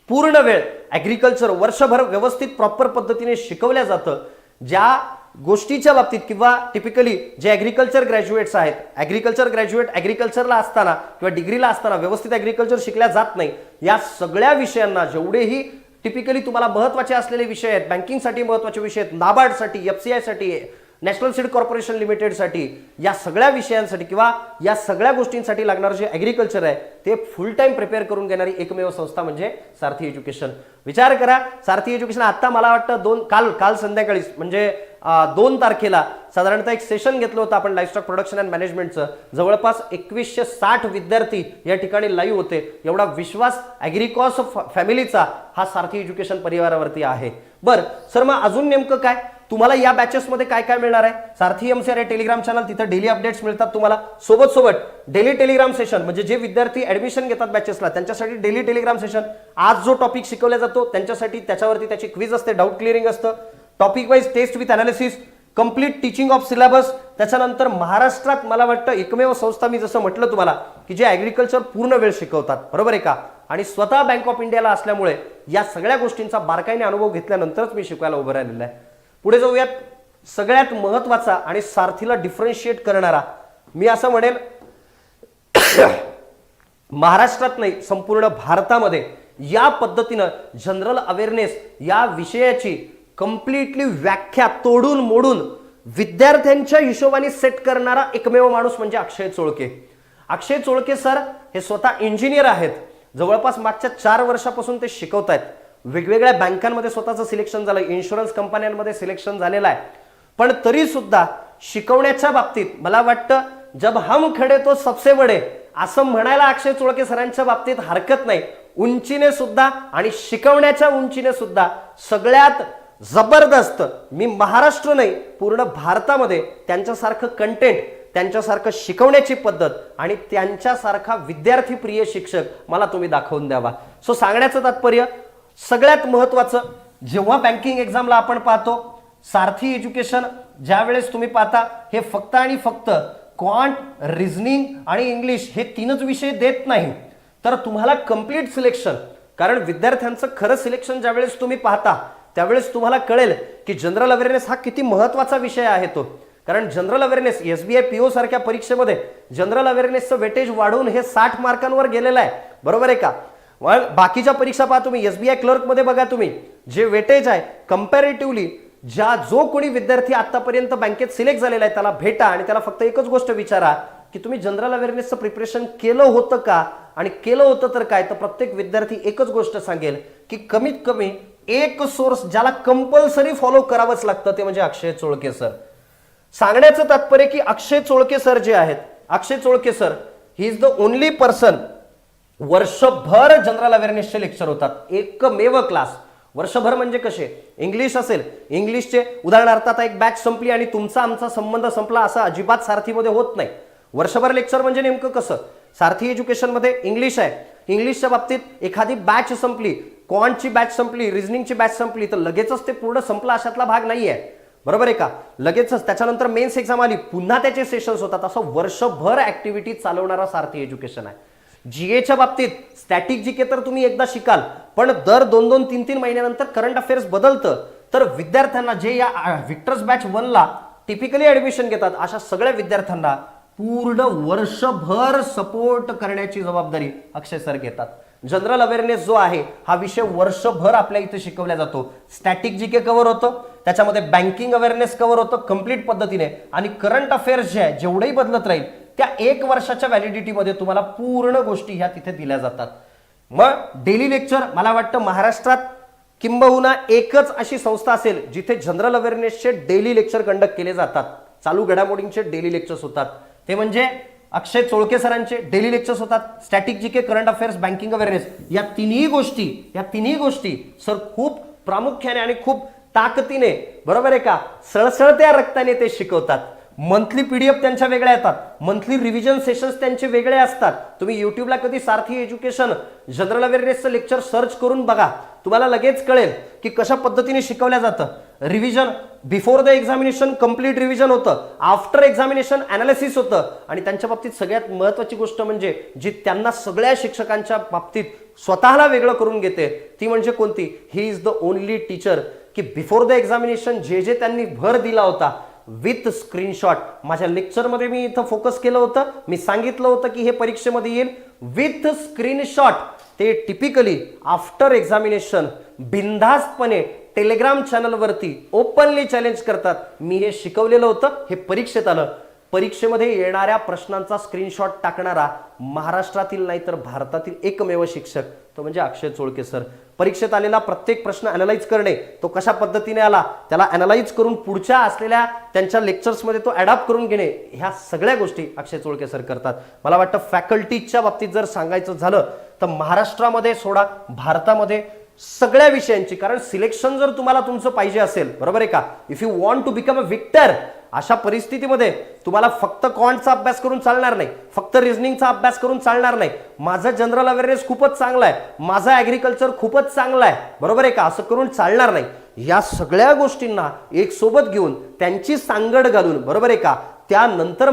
पूर्ण वेळ ॲग्रिकल्चर वर्षभर व्यवस्थित प्रॉपर पद्धतीने शिकवल्या जातं. ज्या गोष्टीच्या बाबतीत किंवा टिपिकली जे ॲग्रिकल्चर ग्रॅज्युएट्स आहेत, ॲग्रिकल्चर ग्रॅज्युएट ॲग्रिकल्चरला असताना किंवा डिग्रीला असताना व्यवस्थित ॲग्रिकल्चर शिकल्या जात नाही, या सगळ्या विषयांना जेवढेही टिपिकली तुम्हाला महत्त्वाचे असलेले विषय आहेत, बँकिंगसाठी महत्त्वाचे विषय आहेत, नाबार्डसाठी, FCI साठी, नॅशनल सीड कॉर्पोरेशन लिमिटेडसाठी, या सगळ्या विषयांसाठी किंवा या सगळ्या गोष्टींसाठी लागणारं जे ॲग्रिकल्चर आहे ते फुल टाइम प्रिपेअर करून घेणारी एकमेव संस्था म्हणजे सारथी एज्युकेशन. विचार करा, सारथी एज्युकेशन आता मला वाटतं काल संध्याकाळी म्हणजे 2 तारखेला साधारणतः एक सेशन घेतलं होतं आपण लाईव्हस्टॉक प्रोडक्शन अँड मॅनेजमेंटचं. जवळपास 2160 विद्यार्थी या ठिकाणी लाईव्ह होते. एवढा विश्वास ॲग्रिकॉस फॅमिलीचा हा सारथी एज्युकेशन परिवारावरती आहे. बरं सर, मग अजून नेमकं काय तुम्हाला या बॅचेसमध्ये काय काय मिळणार आहे? सारथी MCR टेलिग्राम चॅनल, तिथं डेली अपडेट्स मिळतात तुम्हाला. सोबत डेली टेलिग्राम सेशन, म्हणजे जे विद्यार्थी ऍडमिशन घेतात बॅचेसला त्यांच्यासाठी डेली टेलिग्राम सेशन. आज जो टॉपिक शिकवला जातो त्यांच्यासाठी त्याच्यावरती त्याची क्विज असते, डाऊट क्लिअरिंग असतं, topic wise test with analysis, complete teaching of syllabus. त्याच्यानंतर महाराष्ट्रात मला वाटतं एकमेव संस्था, मी जसं म्हटलं तुम्हाला, की जे ॲग्रिकल्चर पूर्ण वेळ शिकवतात, बरोबर आहे का, आणि स्वतः बँक ऑफ इंडियाला असल्यामुळे या सगळ्या गोष्टींचा बारकाईने अनुभव घेतल्यानंतरच मी शिकवायला उभं राहिलेलं आहे. पुढे जाऊयात. सगळ्यात महत्वाचा आणि सारथीला डिफरन्शिएट करणारा, मी असं म्हणेल महाराष्ट्रात नाही संपूर्ण भारतामध्ये या पद्धतीनं जनरल अवेअरनेस या विषयाची कंप्लीटली व्याख्या तोडून मोडून विद्यार्थ्यांच्या हिशोबाने सेट करणारा एकमेव माणूस म्हणजे अक्षय चोळके. अक्षय चोळके सर हे स्वतः इंजिनियर आहेत. जवळपास मागच्या 4 वर्षापासून ते शिकवत आहेत. वेगवेगळ्या बँकांमध्ये स्वतःचं सिलेक्शन झालं, इन्शुरन्स कंपन्यांमध्ये सिलेक्शन झालेलं आहे. पण तरी सुद्धा शिकवण्याच्या बाबतीत मला वाटतं जब हम खडे तो सबसे बडे असं म्हणायला अक्षय चोळके सरांच्या बाबतीत हरकत नाही. उंचीने सुद्धा आणि शिकवण्याच्या उंचीने सुद्धा सगळ्यात जबरदस्त, मी महाराष्ट्र नाही पूर्ण भारतामध्ये त्यांच्यासारखं कंटेंट, त्यांच्यासारखं शिकवण्याची पद्धत आणि त्यांच्यासारखा विद्यार्थी प्रिय शिक्षक मला तुम्ही दाखवून द्यावा. सो सांगण्याचं तात्पर्य, सगळ्यात महत्वाचं, जेव्हा बँकिंग एक्झामला आपण पाहतो सारथी एज्युकेशन ज्या वेळेस तुम्ही पाहता, हे फक्त आणि फक्त क्वांट, रिझनिंग आणि इंग्लिश हे 3च विषय देत नाही, तर तुम्हाला कंप्लीट सिलेक्शन, कारण विद्यार्थ्यांचं खरं सिलेक्शन ज्या वेळेस तुम्ही पाहता त्यावेळेस तुम्हाला कळेल की जनरल अवेअरनेस हा किती महत्वाचा विषय आहे तो. कारण जनरल अवेअरनेस SBI PO सारख्या परीक्षेमध्ये जनरल अवेअरनेसचं वेटेज वाढवून हे 60 मार्कांवर गेलेलं आहे, बरोबर आहे का. बाकीच्या परीक्षा पहा तुम्ही, SBI क्लर्क मध्ये बघा तुम्ही, जे वेटेज आहे कम्पॅरेटिव्हली जो कोणी विद्यार्थी आतापर्यंत बँकेत सिलेक्ट झालेला आहे त्याला भेटा आणि त्याला फक्त एकच गोष्ट विचारा की तुम्ही जनरल अवेअरनेसचं प्रिपरेशन केलं होतं का, आणि केलं होतं तर काय. तर प्रत्येक विद्यार्थी एकच गोष्ट सांगेल की कमीत कमी एक सोर्स ज्याला कंपल्सरी फॉलो करावंच लागतं ते म्हणजे अक्षय चोळके सर. सांगण्याचं तात्पर्य की अक्षय चोळके सर जे आहेत, Akshay Cholke sir he is the only person, वर्षभर जनरल अवेअरनेसचे लेक्चर होतात, एकमेव क्लास वर्षभर. म्हणजे कसे, इंग्लिश असेल, इंग्लिशचे उदाहरणार्थ आता एक बॅच संपली आणि तुमचा आमचा संबंध संपला असं अजिबात सारथीमध्ये होत नाही. वर्षभर लेक्चर म्हणजे नेमकं कसं, सारथी एज्युकेशन मध्ये इंग्लिश आहे, इंग्लिशच्या बाबतीत एखादी बॅच संपली, क्वांटची बॅच संपली, रिझनिंगची बॅच संपली, तर लगेचच ते पूर्ण संपलं अशातला भाग नाहीये, बरोबर आहे का. लगेचच त्याच्यानंतर मेन्स एक्झाम आली, पुन्हा त्याचे सेशन्स होतात. असं वर्षभर ऍक्टिव्हिटी चालवणारा सारथी एज्युकेशन आहे. GAच्या बाबतीत स्टॅटिक GK तर तुम्ही एकदा शिकाल, पण दर 2-2, 3-3 महिन्यानंतर करंट अफेअर्स बदलतं. तर विद्यार्थ्यांना जे या व्हिक्टर्स बॅच 1ला टिपिकली ऍडमिशन घेतात अशा सगळ्या विद्यार्थ्यांना पूर्ण वर्षभर सपोर्ट करण्याची जबाबदारी अक्षय सर घेतात. जनरल अवेअरनेस जो आहे हा विषय वर्षभर आपल्या इथे शिकवला जातो. स्टॅटिक GK कव्हर होतं, त्याच्यामध्ये बँकिंग अवेअरनेस कव्हर होतं कंप्लीट पद्धतीने, आणि करंट अफेअर्स जे आहे जेवढेही बदलत राहील त्या 1 वर्षाच्या व्हॅलिडिटीमध्ये तुम्हाला पूर्ण गोष्टी ह्या तिथे दिल्या जातात. मग डेली लेक्चर मला वाटतं महाराष्ट्रात किंबहुना एकच अशी संस्था असेल जिथे जनरल अवेअरनेसचे डेली लेक्चर कंडक्ट केले जातात, चालू घडामोडींचे डेली लेक्चर्स होतात, ते म्हणजे अक्षय चोळके सरांचे डेली लेक्चर्स होतात. Static GK, current affairs, banking awareness, या तिन्ही गोष्टी सर खूप प्रामुख्याने आणि खूप ताकदीने, बरोबर आहे का, सळसळत्या रक्ताने ते शिकवतात. मंथली पीडीएफ त्यांच्या वेगळ्या येतात, मंथली रिव्हिजन सेशन्स त्यांचे वेगळे असतात. तुम्ही युट्यूबला कधी सारथी एज्युकेशन जनरल अवेअरनेसचं लेक्चर सर्च करून बघा, तुम्हाला लगेच कळेल की कशा पद्धतीने शिकवल्या जातं. Revision before the examination complete revision होतं, आफ्टर एक्झामिनेशन अनालिसिस होतं. आणि त्यांच्या बाबतीत सगळ्यात महत्त्वाची गोष्ट म्हणजे जी त्यांना सगळ्या शिक्षकांच्या बाबतीत स्वतःला वेगळं करून घेते ती म्हणजे कोणती? ही इज द ओनली टीचर की बिफोर द एक्झामिनेशन जे जे त्यांनी भर दिला होता विथ स्क्रीनशॉट. माझ्या लेक्चरमध्ये मी इथं फोकस केलं होतं, मी सांगितलं होतं की हे परीक्षेमध्ये येईल विथ स्क्रीनशॉट. ते टिपिकली आफ्टर एक्झामिनेशन बिनधास्तपणे टेलिग्राम चॅनलवरती ओपनली चॅलेंज करतात. मी हे शिकवलेलं होतं, हे परीक्षेत आलं. परीक्षेमध्ये येणाऱ्या प्रश्नांचा स्क्रीनशॉट टाकणारा महाराष्ट्रातील नाही तर भारतातील एकमेव शिक्षक तो म्हणजे अक्षय चोळके सर. परीक्षेत आलेला प्रत्येक प्रश्न अनालाइज करणे, तो कशा पद्धतीने आला त्याला अनालाइज करून पुढच्या असलेल्या त्यांच्या लेक्चर्समध्ये तो अडॉप्ट करून घेणे, ह्या सगळ्या गोष्टी अक्षय चोळके सर करतात. मला वाटतं फॅकल्टीच्या बाबतीत जर सांगायचं झालं तर महाराष्ट्रामध्ये सोडा भारतामध्ये सगळ्या विषयांची, कारण सिलेक्शन जर तुम्हाला तुमचं पाहिजे असेल, बरोबर आहे का, if you want to become a victor, अशा परिस्थितीमध्ये तुम्हाला फक्त क्वांटचा अभ्यास करून चालणार नाही, फक्त रिझनिंगचा अभ्यास करून चालणार नाही. माझं जनरल अवेअरनेस खूपच चांगला आहे, माझा ॲग्रिकल्चर खूपच चांगला आहे, बरोबर आहे का, असं करून चालणार नाही. या सगळ्या गोष्टींना एक सोबत घेऊन त्यांची सांगड घालून, बरोबर आहे का, त्यानंतर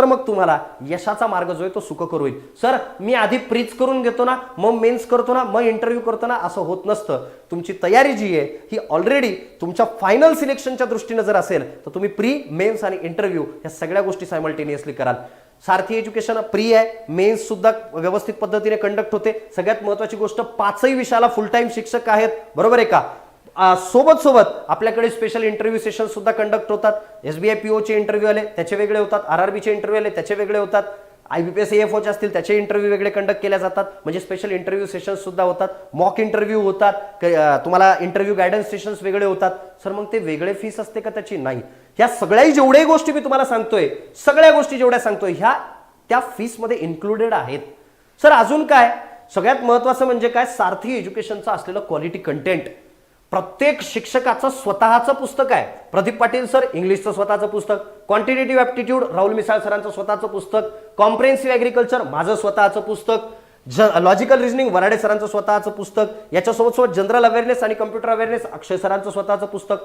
मग तुम्हाला यशाचा मार्ग जो आहे तो सुखकर होईल. सर मी आधी प्रीच करून घेतो ना, मग मेन्स करतो ना, मग इंटरव्ह्यू करतो ना, असं होत नसतं. तुमची तयारी जी आहे ही ऑलरेडी तुमच्या फायनल सिलेक्शनच्या दृष्टीने जर असेल तर तुम्ही प्री, मेन्स आणि इंटरव्ह्यू या सगळ्या गोष्टी सायमल्टेनियसली कराल. सारथी एज्युकेशन प्री आहे, मेन्स सुद्धा व्यवस्थित पद्धतीने कंडक्ट होते. सगळ्यात महत्त्वाची गोष्ट 5ही विषयाला फुल टाइम शिक्षक आहेत, बरोबर आहे का. सोबत आपल्याकडे स्पेशल इंटरव्ह्यू सेशन सुद्धा कंडक्ट होतात. SBI PO चे इंटरव्ह्यू आले त्याचे वेगळे होतात, RRB चे इंटरव्ह्यू आले त्याचे वेगळे होतात, IBPS AFO चे असतील त्याचे इंटरव्ह्यू वेगळे कंडक्ट केल्या जातात. म्हणजे स्पेशल इंटरव्ह्यू सेशन सुद्धा होतात, मॉक इंटरव्ह्यू होतात, तुम्हाला इंटरव्ह्यू गायडन्स सेशन्स वेगळे होतात. सर मग ते वेगळे फीस असते का त्याची? नाही. ह्या सगळ्याही जेवढ्याही गोष्टी मी तुम्हाला सांगतोय, सगळ्या गोष्टी जेवढ्या सांगतोय ह्या त्या फीसमध्ये इन्क्लुडेड आहेत. सर अजून काय सगळ्यात महत्त्वाचं म्हणजे काय, सारथी एज्युकेशनचं असलेलं क्वालिटी कंटेंट. प्रत्येक शिक्षकाचं स्वतःचं पुस्तक आहे. प्रदीप पाटील सर इंग्लिशचं स्वतःचं पुस्तक, क्वांटिटेटिव्ह ॲप्टिट्यूड राहुल मिसाळ सरांचं स्वतःचं पुस्तक, कॉम्प्रिहेन्सिव्ह ॲग्रिकल्चर माझं स्वतःचं पुस्तक, लॉजिकल रिझनिंग वराडे सरांचं स्वतःचं पुस्तक, याच्यासोबत जनरल अवेअरनेस आणि कम्प्युटर अवेअरनेस अक्षय सरांचं स्वतःचं पुस्तक.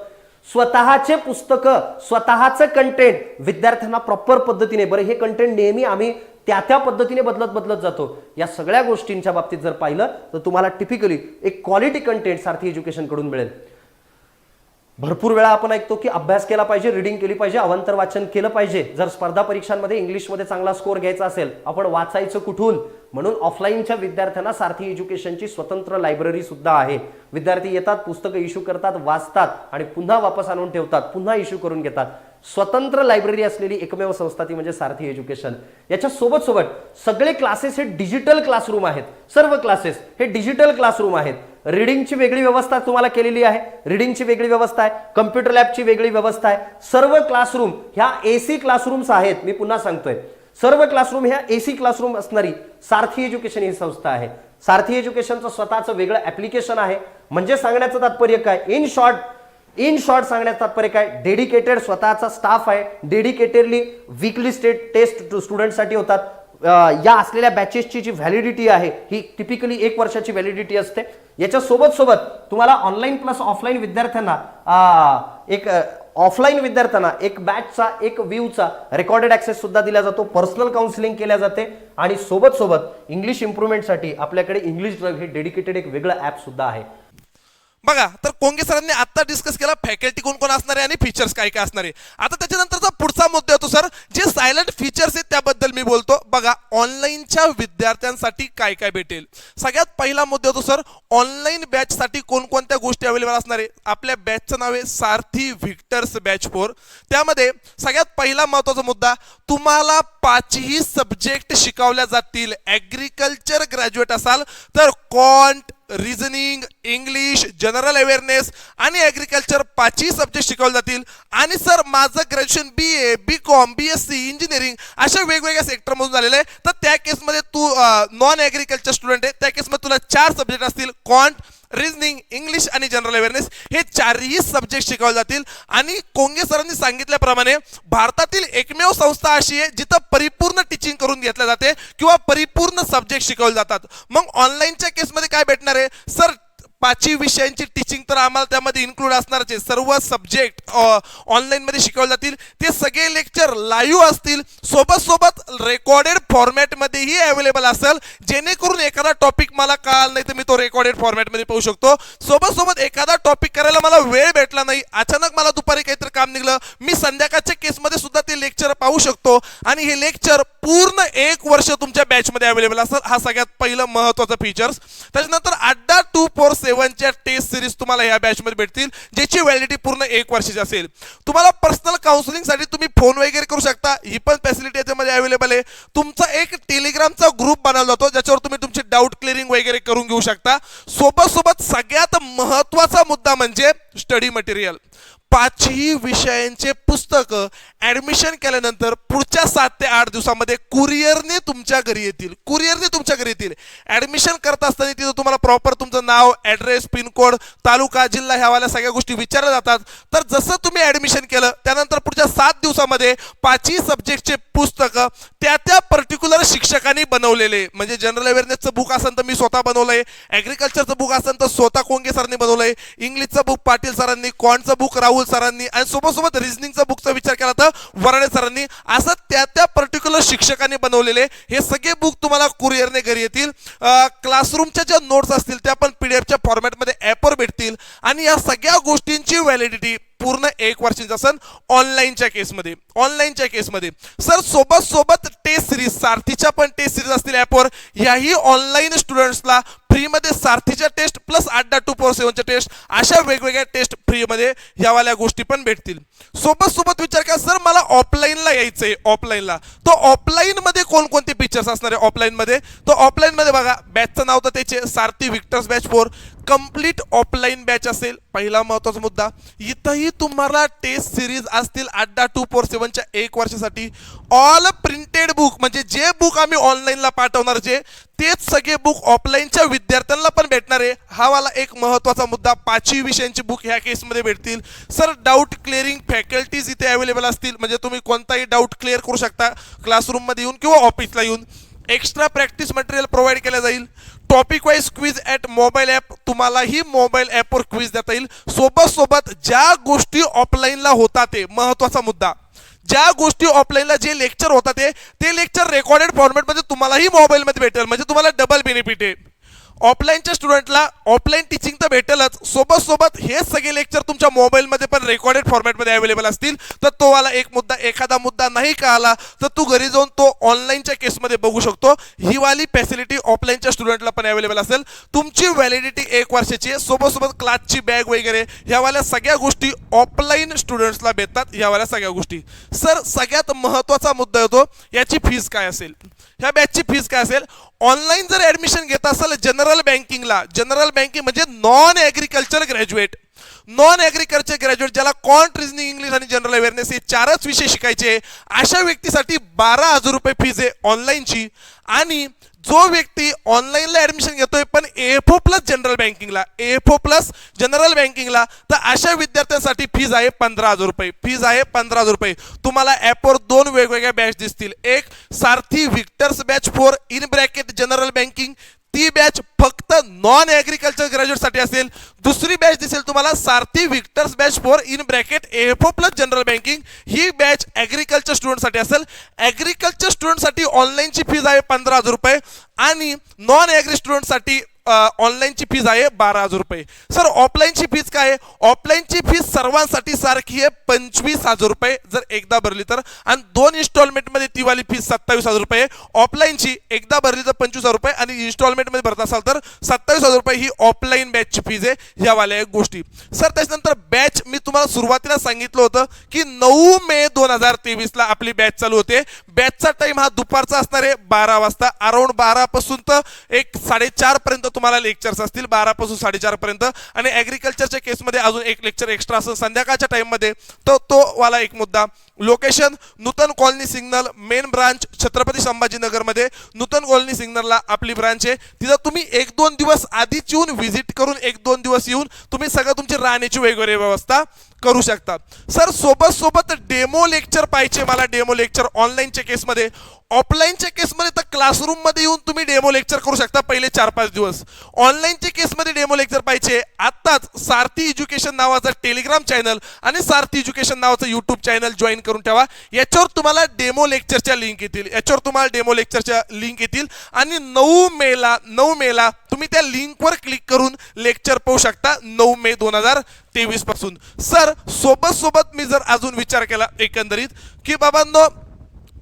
स्वतःचे पुस्तकं, स्वतःचं कंटेंट विद्यार्थ्यांना प्रॉपर पद्धतीने, बरं हे कंटेंट नेहमी आम्ही त्या पद्धतीने बदलत जातो. या सगळ्या गोष्टींच्या बाबतीत जर पाहिलं तर तुम्हाला टिपिकली एक क्वालिटी कंटेंट सारथी एज्युकेशन कडून मिळेल. भरपूर वेळा आपण ऐकतो की अभ्यास केला पाहिजे, रीडिंग केली पाहिजे, अवांतर वाचन केलं पाहिजे. जर स्पर्धा परीक्षांमध्ये इंग्लिशमध्ये चांगला स्कोर घ्यायचा असेल, आपण वाचायचं कुठून? म्हणून ऑफलाईनच्या विद्यार्थ्यांना सारथी एज्युकेशनची स्वतंत्र लायब्ररी सुद्धा आहे. विद्यार्थी येतात, पुस्तकं इश्यू करतात, वाचतात आणि पुन्हा वापस आणून ठेवतात, पुन्हा इश्यू करून घेतात. स्वतंत्र लायब्ररी असलेली एकमेव संस्था ती म्हणजे सारथी एज्युकेशन. याच्या सोबत सगळे क्लासेस हे डिजिटल क्लासरूम आहेत. सर्व क्लासेस हे डिजिटल क्लासरूम आहेत. रीडिंगची वेगळी व्यवस्था तुम्हाला केलेली आहे, रीडिंगची वेगळी व्यवस्था आहे, कम्प्युटर लॅबची वेगळी व्यवस्था आहे. सर्व क्लासरूम ह्या AC क्लासरूम्स आहेत. मी पुन्हा सांगतोय, सर्व क्लासरूम ह्या AC क्लासरूम असणारी सारथी एज्युकेशन ही संस्था आहे. सारथी एज्युकेशनचं स्वतःचं वेगळं ऍप्लिकेशन आहे. म्हणजे सांगण्याचं तात्पर्य काय, इन शॉर्ट सांगण्याचं तात्पर्य काय, डेडिकेटेड स्वतःचा स्टाफ आहे. डेडिकेटेडली वीकली टेस्ट स्टुडंटसाठी होतात. या असलेल्या बॅचेसची जी व्हॅलिडिटी आहे ही टिपिकली 1 वर्षाची व्हॅलिडिटी असते. याच्या सोबत तुम्हाला ऑनलाईन प्लस ऑफलाईन विद्यार्थ्यांना एक बॅचचा, एक व्ह्यूचा रेकॉर्डेड ऍक्सेस सुद्धा दिला जातो. पर्सनल काउन्सिलिंग केल्या जाते आणि सोबत इंग्लिश इम्प्रुव्हमेंटसाठी आपल्याकडे इंग्लिश ड्राइव्ह हे डेडिकेटेड एक वेगळं ऍप सुद्धा आहे. बघा, तर कोंगे सरांनी आता डिस्कस केला फॅकल्टी कोण कोण असणार आहे आणि फीचर्स काय काय असणार आहे. आता त्याच्यानंतरचा पुढचा मुद्दा येतो सर, जे सायलेंट फीचर्स आहेत त्याबद्दल मी बोलतो. बघा, ऑनलाईनच्या विद्यार्थ्यांसाठी काय काय भेटेल. सगळ्यात पहिला मुद्दा होतो सर, ऑनलाईन बॅचसाठी कोणकोणत्या गोष्टी अवेलेबल असणार आहे. आपल्या बॅचचं नाव आहे सारथी व्हिक्टर्स बॅच 4. त्यामध्ये सगळ्यात पहिला महत्वाचा मुद्दा, तुम्हाला 5ही सब्जेक्ट शिकवल्या जातील. ॲग्रिकल्चर ग्रॅज्युएट असाल तर quant, reasoning, English, general awareness आणि ॲग्रिकल्चर 5ही सब्जेक्ट शिकवले जातील. आणि सर माझं graduation BA, BCom, BSc, engineering अशा वेगवेगळ्या सेक्टरमधून झालेलं आहे, तर त्या केसमध्ये तू नॉन ॲग्रिकल्चर स्टुडंट आहे, त्या केसमध्ये तुला 4 सब्जेक्ट असतील, क्वांट, रिझनिंग, इंग्लिश आणि जनरल अवेअरनेस हे चारही सब्जेक्ट शिकवले जातील. आणि कोंगे सरांनी सांगितल्याप्रमाणे भारतातील एकमेव संस्था अशी आहे जिथं परिपूर्ण टीचिंग करून घेतल्या जाते किंवा परिपूर्ण सब्जेक्ट शिकवले जातात. मग ऑनलाईनच्या केसमध्ये काय भेटणार आहे सर? 5 विषयांची टीचिंग तर आम्हाला त्यामध्ये इन्क्लूड असणारच आहे. सर्व सब्जेक्ट ऑनलाईन मध्ये शिकवले जातील. ते सगळे लेक्चर लाईव्ह असतील, सोबत रेकॉर्डेड फॉर्मॅट मध्येही अवेलेबल असेल, जेणेकरून एखादा टॉपिक मला कळाला नाही तर मी तो रेकॉर्डेड फॉर्मॅट मध्ये पाहू शकतो. सोबत एखादा टॉपिक करायला मला वेळ भेटला नाही, अचानक मला दुपारी काहीतरी काम निघलं, मी संध्याकाळच्या केसमध्ये सुद्धा ते लेक्चर पाहू शकतो. आणि हे लेक्चर पूर्ण 1 वर्ष तुमच्या बॅच मध्ये अवेलेबल असेल. हा सगळ्यात पहिलं महत्वाचा फीचर्स. त्याच्यानंतर अड्डा 247 च्या टेस्ट सिरीज तुम्हाला या बॅच मध्ये भेटतील, ज्याची व्हॅलिडिटी पूर्ण 1 वर्षाची असेल. तुम्हाला पर्सनल काउन्सिलिंग साठी तुम्ही फोन वगैरे करू शकता, ही पण फॅसिलिटी याच्यामध्ये अवेलेबल आहे. तुमचा एक टेलिग्रामचा ग्रुप बनवला जातो, ज्याच्यावर तुम्ही तुमचे डाऊट क्लिअरिंग वगैरे करून घेऊ शकता. सोबत सगळ्यात महत्वाचा मुद्दा म्हणजे स्टडी मटेरियल. 5ही विषयांचे पुस्तक ऍडमिशन केल्यानंतर पुढच्या 7 ते 8 दिवसामध्ये कुरिअरने तुमच्या घरी येतील. ऍडमिशन करत असताना तिथं तुम्हाला प्रॉपर तुमचं नाव, ऍड्रेस, पिनकोड, तालुका, जिल्हा ह्यावाल्या सगळ्या गोष्टी विचारल्या जातात. तर जसं तुम्ही ऍडमिशन केलं त्यानंतर पुढच्या 7 दिवसामध्ये 5ही सब्जेक्टचे पुस्तक त्या पर्टिक्युलर शिक्षकांनी बनवलेले, म्हणजे जनरल अवेअरनेसचं बुक असेल तर मी स्वतः बनवलंय, ऍग्रिकल्चरचं बुक असेल तर स्वतः कोंगे सरांनी बनवलंय, इंग्लिशचं बुक पाटील सरांनी, क्वांटचं बुक राहुल सरांनी, आणि सोबत रिझनिंगचा बुकचा विचार केला तर वराडे सरांनी, असं त्या पर्टिक्युलर शिक्षकांनी बनवलेले हे सगळे बुक तुम्हाला कुरिअरने घरी येतील. क्लासरूमच्या ज्या नोट्स असतील त्या पण पीडीएफच्या फॉर्मॅटमध्ये ॲपवर भेटतील. आणि या सगळ्या गोष्टींची व्हॅलिडिटी पूर्ण 1 वर्षाची असेल ऑनलाईनच्या केसमध्ये. सर सोबत टेस्ट सिरीज, सारथीच्या पण टेस्ट सिरीज असतील ॲपवर. याही ऑनलाईन स्टुडंट्सला फ्रीमध्ये सारथीच्या टेस्ट प्लस अड्डा 247च्या टेस्ट, अशा वेगवेगळ्या टेस्ट फ्रीमध्ये यावाल्या गोष्टी पण भेटतील. सोबत विचार करा सर मला ऑफलाईनला यायचंय, तो ऑफलाईन मध्ये कोणकोणते फीचर्स असणार आहे? ऑफलाईन मध्ये बघा, बॅचचं नाव तर त्याचे Sarathi victors batch 4 complete offline batch असेल. पहिला महत्वाचा मुद्दा, इथंही तुम्हाला टेस्ट सिरीज असतील अड्डा 247च्या 1 वर्षासाठी. ऑल प्रिंटेड बुक, म्हणजे जे बुक आम्ही ऑनलाईनला पाठवणार तेच सगळे बुक ऑफलाईनच्या विद्यार्थ्यांना पण भेटणार आहे. हा वाला एक महत्वाचा मुद्दा. 5ही विषयांची बुक ह्या केसमध्ये भेटतील. सर डाऊट क्लिअरिंग फॅकल्टीज इथे अवेलेबल असतील, म्हणजे तुम्ही कोणताही डाऊट क्लिअर करू शकता क्लासरूममध्ये येऊन किंवा ऑफिसला येऊन. एक्स्ट्रा प्रॅक्टिस मटेरियल प्रोव्हाइड केलं जाईल. Topic wise quiz at mobile app, तुम्हालाही मोबाईल ॲपवर क्विज देता येईल. सोबत ज्या गोष्टी ऑफलाईनला होतात, ते महत्वाचा मुद्दा, ज्या गोष्टी ऑफलाईनला जे लेक्चर होतात ते लेक्चर रेकॉर्डेड फॉर्मॅटमध्ये तुम्हालाही मोबाईलमध्ये भेटेल, म्हणजे तुम्हाला डबल बेनिफिट आहे. ऑफलाईनच्या स्टुडंटला ऑफलाईन टीचिंग तर भेटेलच, सोबत हे सगळे लेक्चर तुमच्या मोबाईलमध्ये पण रेकॉर्डेड फॉर्मॅटमध्ये अवेलेबल असतील. तर तो वाला एक मुद्दा, एखादा मुद्दा नाही कळाला तर तू घरी जाऊन तो ऑनलाईनच्या केसमध्ये बघू शकतो. ही वाली फॅसिलिटी ऑफलाईनच्या स्टुडंटला पण अवेलेबल असेल. तुमची व्हॅलिडिटी 1 वर्षाची आहे. सोबत क्लासची बॅग वगैरे ह्यावाल्या सगळ्या गोष्टी ऑफलाईन स्टुडंट्सला भेटतात. ह्यावाल्या सगळ्या गोष्टी. सर सगळ्यात महत्वाचा मुद्दा येतो, याची फीस काय असेल? ह्या बॅचची फीस काय असेल? ऑनलाईन जर ऍडमिशन घेत असेल जनरल बँकिंग म्हणजे नॉन ऍग्रिकल्चर ग्रॅज्युएट, ज्याला क्वांट, रिझनिंग, इंग्लिश आणि जनरल अवेअरनेस हे 4च विषय शिकायचे, अशा व्यक्तीसाठी 12,000 रुपये फीज आहे ऑनलाईनची. आणि जो व्यक्ती ऑनलाईनला ऍडमिशन घेतोय पण एएफओ प्लस जनरल बँकिंगला, तर अशा विद्यार्थ्यांसाठी फीज आहे 15,000 रुपये. तुम्हाला ॲपवर 2 वेगवेगळ्या बॅच दिसतील. एक Sarathi victors batch 4 in bracket general banking, ती बॅच फक्त नॉन ऍग्रिकल्चर ग्रॅज्युएट साठी असेल. दुसरी बॅच दिसेल तुम्हाला Sarathi victors batch 4 in bracket AFO plus general banking, ही बॅच ऍग्रिकल्चर स्टुडंट साठी असेल. ऍग्रिकल्चर स्टुडंट साठी ऑनलाईनची फीज आहे 15,000 रुपये आणि नॉन ऍग्री स्टुडंट साठी ऑनलाईनची फीज आहे 12,000 रुपये. सर ऑफलाईनची फीज काय आहे? ऑफलाईनची फीज सर्वांसाठी सारखी आहे 25,000 रुपये जर एकदा भरली तर, आणि 2 इन्स्टॉलमेंटमध्ये ती वाली फीज 27,000 रुपये. ऑफलाईनची एकदा भरली तर 25,000 रुपये आणि इन्स्टॉलमेंटमध्ये भरत असाल तर 27,000 रुपये ही ऑफलाईन बॅचची फीज आहे. ह्या वाल्या गोष्टी. सर त्याच्यानंतर बॅच मी तुम्हाला सुरुवातीला सांगितलं होतं की 9 मे 2023ला आपली बॅच चालू होते. बॅचचा टाइम हा दुपारचा असणार आहे 12 वाजता. अराउंड 12 पासून तर 1 साडेचार पर्यंत तुम्हाला लेक्चर्स असतील 12 पासून 4:30 पर्यंत, आणि ऍग्रिकल्चरच्या केसमध्ये अजून एक लेक्चर एक्स्ट्रा असं संध्याकाळच्या टाइम मध्ये. तो वाला एक मुद्दा. Location Nutan colony signal, main branch Chhatrapati Sambhajinagar मध्ये नूतन कॉलनी सिग्नलला आपली ब्रांच आहे. तिथं तुम्ही 1-2 दिवस आधीच येऊन व्हिजिट करून 1-2 दिवस येऊन तुम्ही सगळं तुमची राहण्याची वगैरे व्यवस्था करू शकता. सर सोबत डेमो लेक्चर पाहिजे मला, डेमो लेक्चर ऑनलाईनच्या केसमध्ये. ऑफलाईनच्या केसमध्ये तर क्लासरूम मध्ये येऊन तुम्ही डेमो लेक्चर करू शकता पहिले 4-5 दिवस. ऑनलाईनच्या केसमध्ये डेमो लेक्चर पाहिजे आत्ताच सारथी एज्युकेशन नावाचा टेलिग्राम चॅनल आणि सारथी एज्युकेशन नावाचं युट्यूब चॅनल जॉईन करून ठेवा. याच्यावर तुम्हाला डेमो लेक्चरच्या लिंक येतील आणि 9 मेला तुम्ही त्या लिंकवर क्लिक करून लेक्चर पाहू शकता 9 मे 2023 पासून. सर सोबत मी जर अजून विचार केला एकंदरीत की बाबांनो,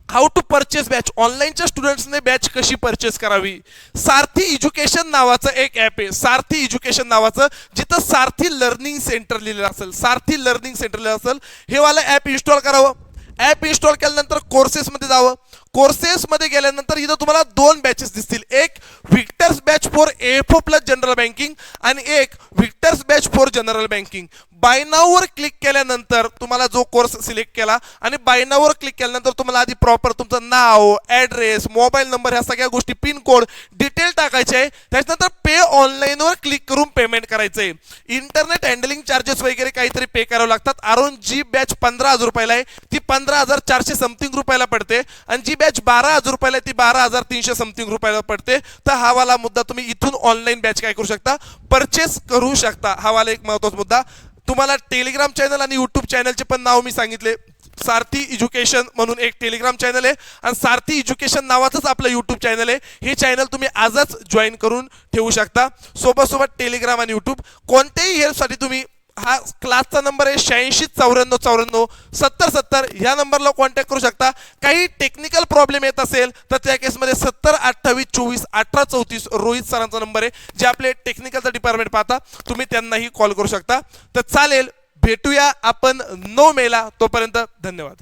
हाऊ टू परचेस बॅच, ऑनलाईनच्या स्टुडंट्सने बॅच कशी परचेस करावी. सारथी एज्युकेशन नावाचं एक ॲप आहे, सारथी एज्युकेशन नावाचं, जिथं सारथी लर्निंग सेंटर लिहिलेलं असेल. हे वाला ॲप इन्स्टॉल करावं. ॲप इन्स्टॉल केल्यानंतर कोर्सेसमध्ये जावं. कोर्सेसमध्ये गेल्यानंतर इथं तुम्हाला 2 बॅचेस दिसतील, एक victors batch for AFO plus general banking आणि एक victors batch for general banking. By नाववर क्लिक केल्यानंतर तुम्हाला जो कोर्स सिलेक्ट केला आणि बाय नाववर क्लिक केल्यानंतर तुम्हाला आधी प्रॉपर तुमचं नाव, ॲड्रेस, मोबाईल नंबर ह्या सगळ्या गोष्टी, पिन कोड, डिटेल टाकायचे आहे. त्याच्यानंतर पे ऑनलाईनवर क्लिक करून पेमेंट करायचं आहे. इंटरनेट हँडलिंग चार्जेस वगैरे काहीतरी पे करावं लागतात. अराउंड जी बॅच 15,000 रुपयाला आहे ती 15,400 समथिंग रुपयाला पडते, आणि जी बॅच 12,000 रुपयाला आहे ती 12,300 समथिंग रुपयाला पडते. तर हा वाला मुद्दा तुम्ही इथून ऑनलाईन बॅच काय करू शकता, परचेस करू शकता. हा वाला एक महत्त्वाचा मुद्दा. तुम्हाला टेलिग्राम चॅनल आणि युट्यूब चॅनलचे पण नाव मी सांगितले. सारथी एज्युकेशन म्हणून एक टेलिग्राम चॅनल आहे आणि सारथी एज्युकेशन नावाचंच आपलं युट्यूब चॅनल आहे. हे चॅनल तुम्ही आजच जॉईन करून ठेवू शकता. सोबत टेलिग्राम आणि युट्यूब. कोणत्याही हेल्पसाठी तुम्ही, हा क्लासचा नंबर आहे 8694947070, ह्या नंबरला कॉन्टॅक्ट करू शकता. काही टेक्निकल प्रॉब्लेम येत असेल तर त्या केसमध्ये 7028241834 रोहित सरांचा नंबर आहे, जे आपले टेक्निकलचा डिपार्टमेंट पाहता. तुम्ही त्यांनाही कॉल करू शकता. तर चालेल, भेटूया आपण 9 मेला. तोपर्यंत धन्यवाद.